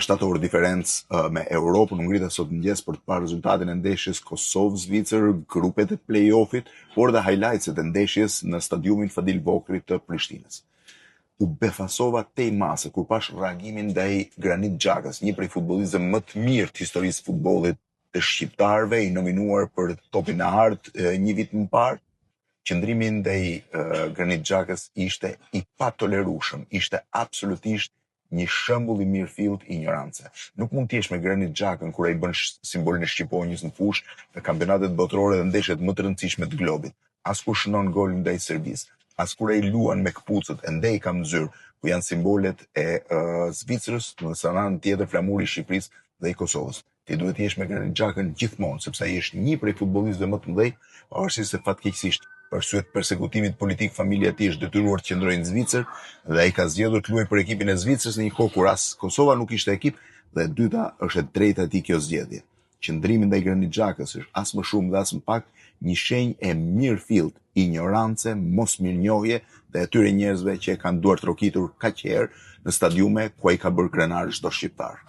shtator diferencë me Europën, u ngrita sot mëngjes për të parë rezultatin e ndeshjes Kosovë-Zvicër, grupet e play-offit, por dhe highlightset e ndeshjes në stadiumin Fadil Vokri të Prishtinës. U befasova tej mase kur pash reagimin ndaj Granit Xhakës, një prej futbollistëve më të mirë të historisë futbollit të shqiptarëve, i nominuar për topin e artë një vit më parë. Qëndrimi ndaj Granit Xhakës ishte i patolerueshëm, ishte absolutisht një shembull i mirëfillt i ignorance. Nuk mund t'jesh me Granit Xhakën kur ai bën simbolin e shqiponjës në fushë në kampionatet botërore dhe ndeshjet më të rëndësishme të globit. As kur shënon gol ndaj Serbisë, as kur ai luan me këpucët, ende i kam zyrë, ku janë simbolet e Zvicrës, në anën tjetër flamuri i Shqipërisë dhe i Kosovës. Ti duhet të jesh me Granit Xhakën gjithmonë, sepse ai është një prej futbollistëve më të mëdhenj, pavarësisht se fatkeqësisht për arsye të përsekutimit politik familja e tij është detyruar të qëndrojë në Zvicër dhe ai ka zgjedhur të luajë për ekipin e Zvicrës në një kohë kur as Kosova nuk ishte ekip dhe e dyta është e drejta e tij kjo zgjedhje. Qëndrimi ndaj Granit Xhakës është as më shumë dhe as më pak një shenjë e mirëfillt ignorance, mosmirnjohje dhe atyre njerëzve që e kanë duar trokitur kaq herë në stadiume ku ai ka bërë krenar çdo shqiptar.